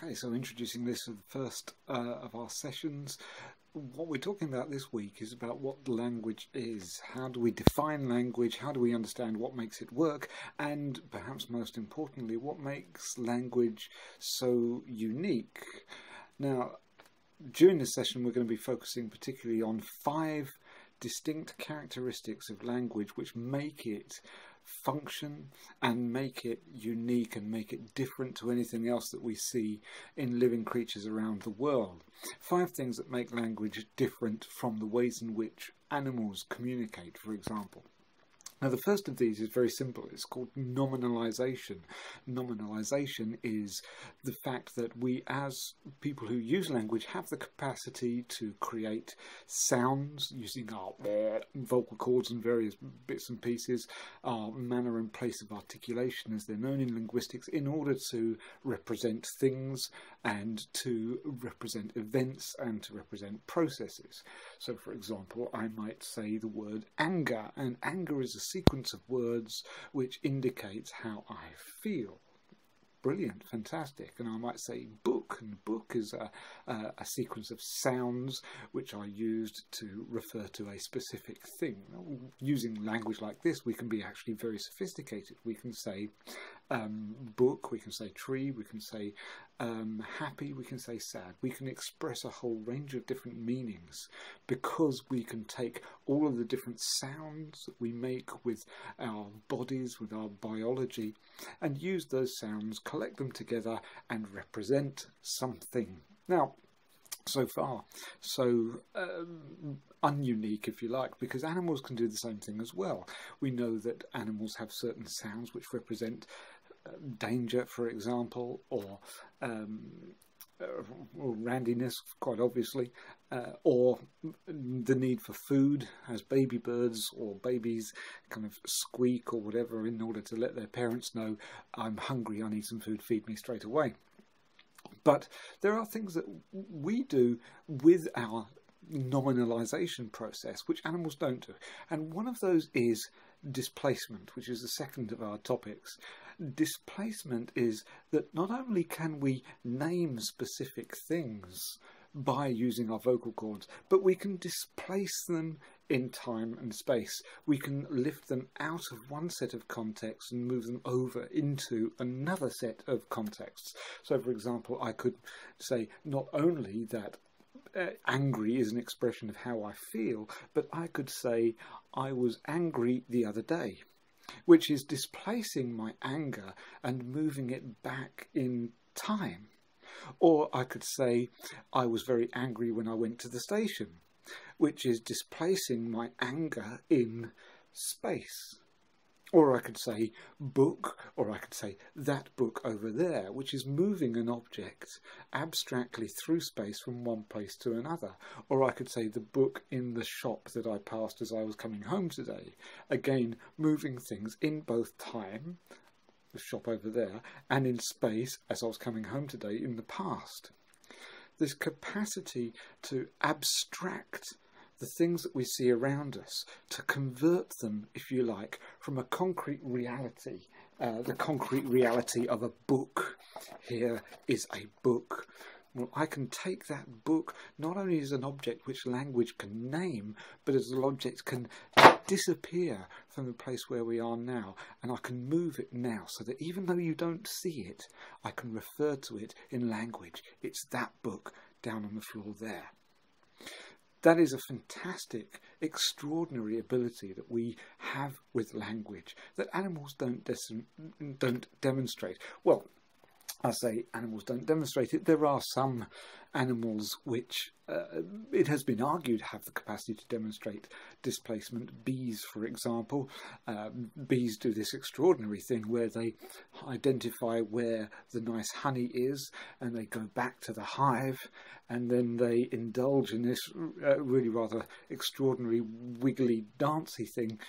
Okay, so introducing this as the first of our sessions. What we're talking about this week is about what language is. How do we define language? How do we understand what makes it work? And perhaps most importantly, what makes language so unique? Now, during this session, we're going to be focusing particularly on 5 distinct characteristics of language which make it function and make it unique and make it different to anything else that we see in living creatures around the world. 5 things that make language different from the ways in which animals communicate, for example. Now, the first of these is very simple. It's called nominalization. Nominalization is the fact that we, as people who use language, have the capacity to create sounds using our vocal cords and various bits and pieces, our manner and place of articulation, as they're known in linguistics, in order to represent things and to represent events and to represent processes. So, for example, I might say the word anger, and anger is a sequence of words which indicates how I feel. Brilliant, fantastic. And I might say book, and book is a sequence of sounds which are used to refer to a specific thing. Using language like this, we can be actually very sophisticated. We can say book, we can say tree, we can say happy, we can say sad. We can express a whole range of different meanings because we can take all of the different sounds that we make with our bodies, with our biology, and use those sounds, collect them together and represent something. Now, so far, so ununique, if you like, because animals can do the same thing as well. We know that animals have certain sounds which represent danger, for example, or randiness, quite obviously, or the need for food, as baby birds or babies kind of squeak or whatever in order to let their parents know, I'm hungry, I need some food, feed me straight away. But there are things that we do with our nominalization process which animals don't do, and one of those is displacement, which is the second of our topics. Displacement is that not only can we name specific things by using our vocal cords, but we can displace them in time and space. We can lift them out of one set of contexts and move them over into another set of contexts. So, for example, I could say not only that angry is an expression of how I feel, but I could say I was angry the other day, which is displacing my anger and moving it back in time. Or I could say I was very angry when I went to the station, which is displacing my anger in space. Or I could say book, or I could say that book over there, which is moving an object abstractly through space from one place to another. Or I could say the book in the shop that I passed as I was coming home today. Again, moving things in both time, the shop over there, and in space as I was coming home today in the past. This capacity to abstract the things that we see around us, to convert them, if you like, from a concrete reality, the concrete reality of a book. Here is a book. Well, I can take that book not only as an object which language can name, but as an object can disappear from the place where we are now, and I can move it now so that even though you don't see it, I can refer to it in language. It's that book down on the floor there. That is a fantastic, extraordinary ability that we have with language that animals don't demonstrate. Well, I say animals don't demonstrate it. There are some animals which it has been argued have the capacity to demonstrate displacement. Bees, for example. Bees do this extraordinary thing where they identify where the nice honey is and they go back to the hive, and then they indulge in this really rather extraordinary wiggly dancey thing,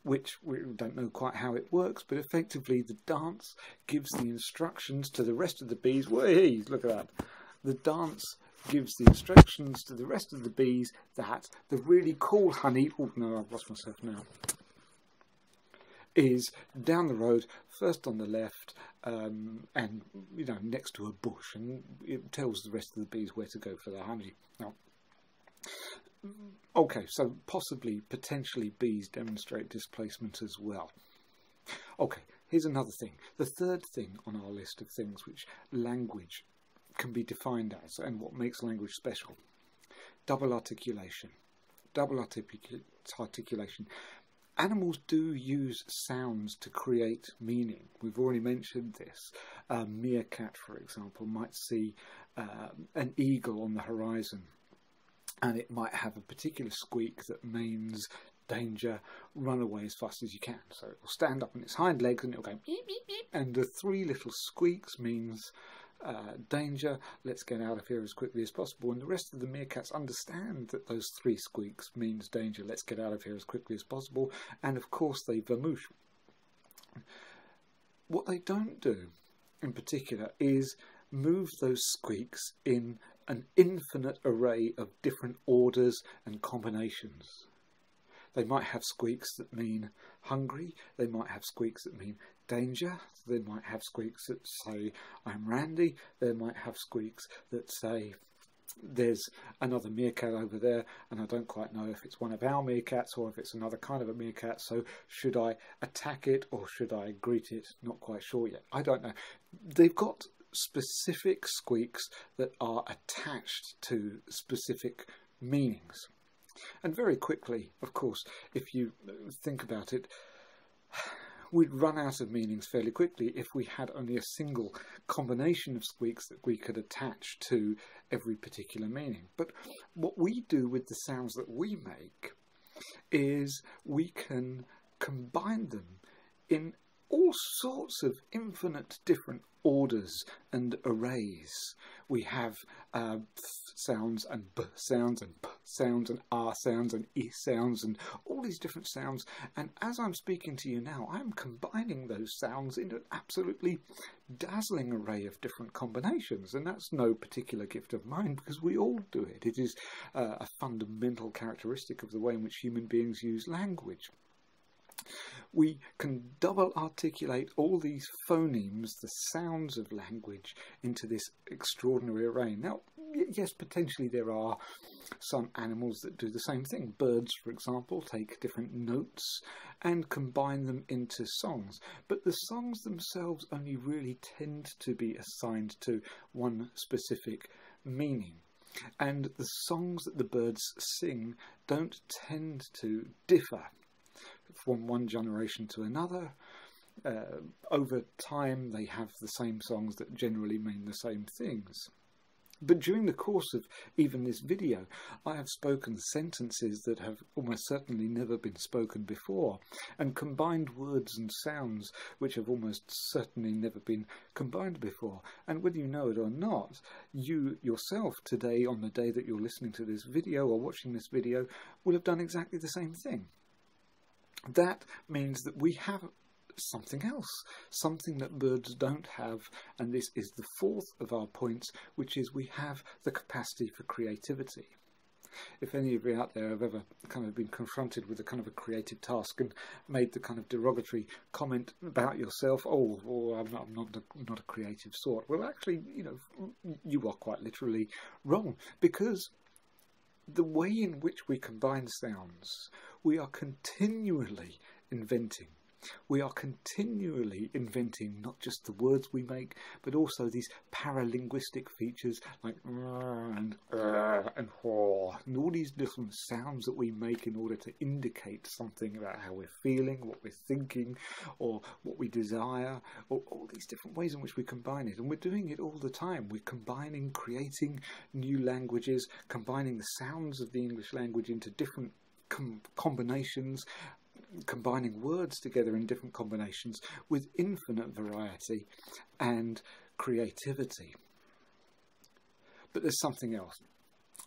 which we don't know quite how it works, but effectively the dance gives the instructions to the rest of the bees. Whee, look at that. The dance gives the instructions to the rest of the bees that the really cool honey, oh no, I've lost myself now, is down the road, first on the left, and next to a bush, and it tells the rest of the bees where to go for their honey. Now, okay, so potentially bees demonstrate displacement as well. Okay, here's another thing. The third thing on our list of things which language can be defined as, and what makes language special: double articulation. Double articulation. Animals do use sounds to create meaning. We've already mentioned this. A meerkat, for example, might see an eagle on the horizon, and it might have a particular squeak that means danger, run away as fast as you can. So it will stand up on its hind legs and it will go beep, beep, beep, and the three little squeaks means danger, let's get out of here as quickly as possible. And the rest of the meerkats understand that those three squeaks means danger, let's get out of here as quickly as possible, and of course they vamoosh. What they don't do in particular is move those squeaks in an infinite array of different orders and combinations. They might have squeaks that mean hungry, they might have squeaks that mean danger, they might have squeaks that say I'm Randy, they might have squeaks that say there's another meerkat over there and I don't quite know if it's one of our meerkats or if it's another kind of a meerkat, so should I attack it or should I greet it? Not quite sure yet. I don't know. They've got specific squeaks that are attached to specific meanings. And very quickly, of course, if you think about it, we'd run out of meanings fairly quickly if we had only a single combination of squeaks that we could attach to every particular meaning. But what we do with the sounds that we make is we can combine them in all sorts of infinite different orders and arrays. We have sounds and b sounds and p sounds and r sounds and e sounds and all these different sounds, and as I'm speaking to you now, I'm combining those sounds into an absolutely dazzling array of different combinations, and that's no particular gift of mine because we all do it. It is a fundamental characteristic of the way in which human beings use language. We can double articulate all these phonemes, the sounds of language, into this extraordinary array. Now, yes, potentially there are some animals that do the same thing. Birds, for example, take different notes and combine them into songs. But the songs themselves only really tend to be assigned to one specific meaning. And the songs that the birds sing don't tend to differ from one generation to another. Over time they have the same songs that generally mean the same things. But during the course of even this video, I have spoken sentences that have almost certainly never been spoken before, and combined words and sounds which have almost certainly never been combined before. And whether you know it or not, you yourself today, on the day that you're listening to this video or watching this video, will have done exactly the same thing. That means that we have something else, something that birds don't have, and this is the fourth of our points, which is we have the capacity for creativity. If any of you out there have ever kind of been confronted with a kind of a creative task and made the kind of derogatory comment about yourself, I'm not a creative sort, well, actually, you are quite literally wrong, because the way in which we combine sounds, we are continually inventing. We are continually inventing not just the words we make, but also these paralinguistic features like and haw, and all these different sounds that we make in order to indicate something about how we're feeling, what we're thinking, or what we desire, or all these different ways in which we combine it. And we're doing it all the time. We're combining, creating new languages, combining the sounds of the English language into different combinations, combining words together in different combinations with infinite variety and creativity. But there's something else,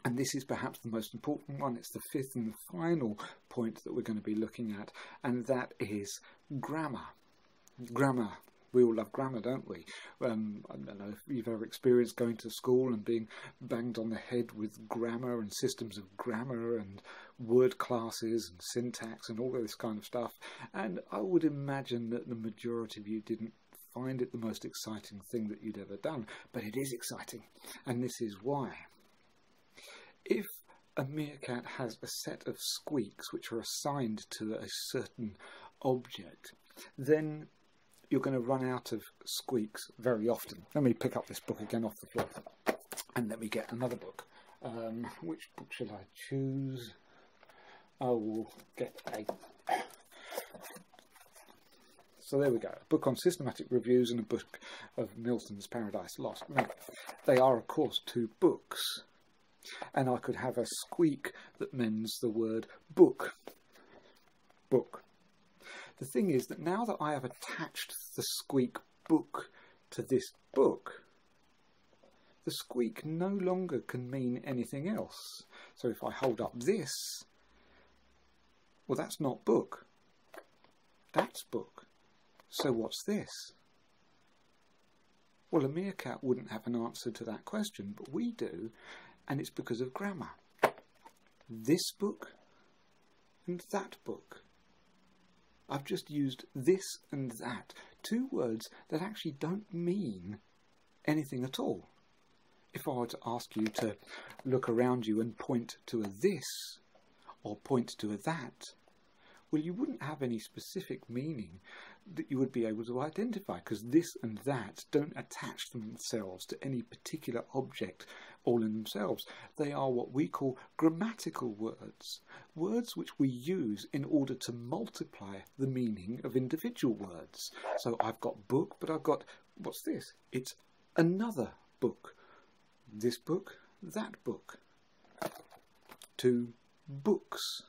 and this is perhaps the most important one. It's the fifth and the final point that we're going to be looking at, and that is grammar. Grammar, We all love grammar, don't we? I don't know if you've ever experienced going to school and being banged on the head with grammar and systems of grammar and word classes and syntax and all of this kind of stuff. And I would imagine that the majority of you didn't find it the most exciting thing that you'd ever done. But it is exciting, and this is why. If a meerkat has a set of squeaks which are assigned to a certain object, then you're going to run out of squeaks very often. Let me pick up this book again off the floor and let me get another book. Which book should I choose? I will get a... So there we go, a book on systematic reviews and a book of Milton's Paradise Lost. Now, they are, of course, two books, and I could have a squeak that means the word book. Book. The thing is that now that I have attached the squeak book to this book, the squeak no longer can mean anything else. So if I hold up this, well, that's not book. That's book. So what's this? Well, a meerkat wouldn't have an answer to that question, but we do, and it's because of grammar. This book and that book. I've just used this and that, two words that actually don't mean anything at all. If I were to ask you to look around you and point to a this or point to a that, well, you wouldn't have any specific meaning that you would be able to identify, because this and that don't attach themselves to any particular object all in themselves. They are what we call grammatical words, words which we use in order to multiply the meaning of individual words. So I've got book, but I've got, what's this? It's another book. This book, that book. Two books.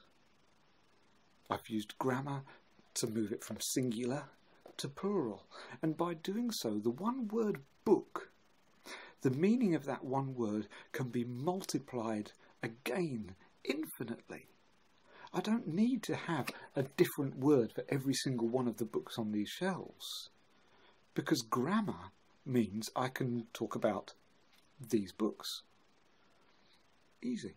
I've used grammar to move it from singular to plural, and by doing so, the one word book, the meaning of that one word can be multiplied again infinitely. I don't need to have a different word for every single one of the books on these shelves, because grammar means I can talk about these books. Easy.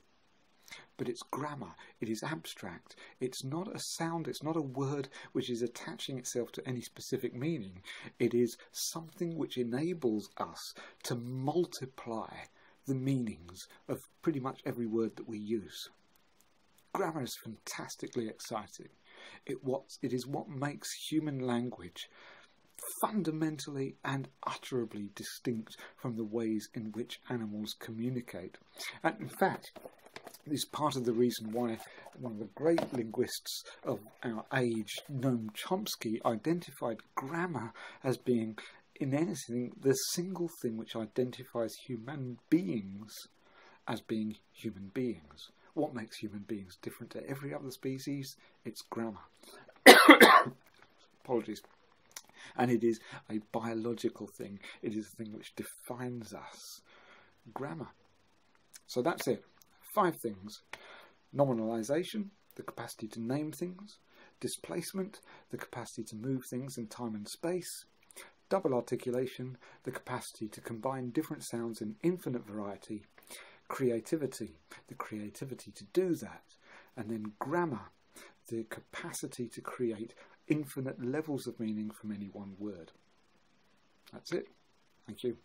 But it's grammar, it is abstract, it's not a sound, it's not a word which is attaching itself to any specific meaning. It is something which enables us to multiply the meanings of pretty much every word that we use. Grammar is fantastically exciting. It is what makes human language fundamentally and utterly distinct from the ways in which animals communicate. And in fact, is part of the reason why one of the great linguists of our age, Noam Chomsky, identified grammar as being, in anything, the single thing which identifies human beings as being human beings. What makes human beings different to every other species? It's grammar. Apologies. And it is a biological thing. It is a thing which defines us. Grammar. So that's it. 5 things. Nominalisation, the capacity to name things. Displacement, the capacity to move things in time and space. Double articulation, the capacity to combine different sounds in infinite variety. Creativity, the creativity to do that. And then grammar, the capacity to create infinite levels of meaning from any one word. That's it. Thank you.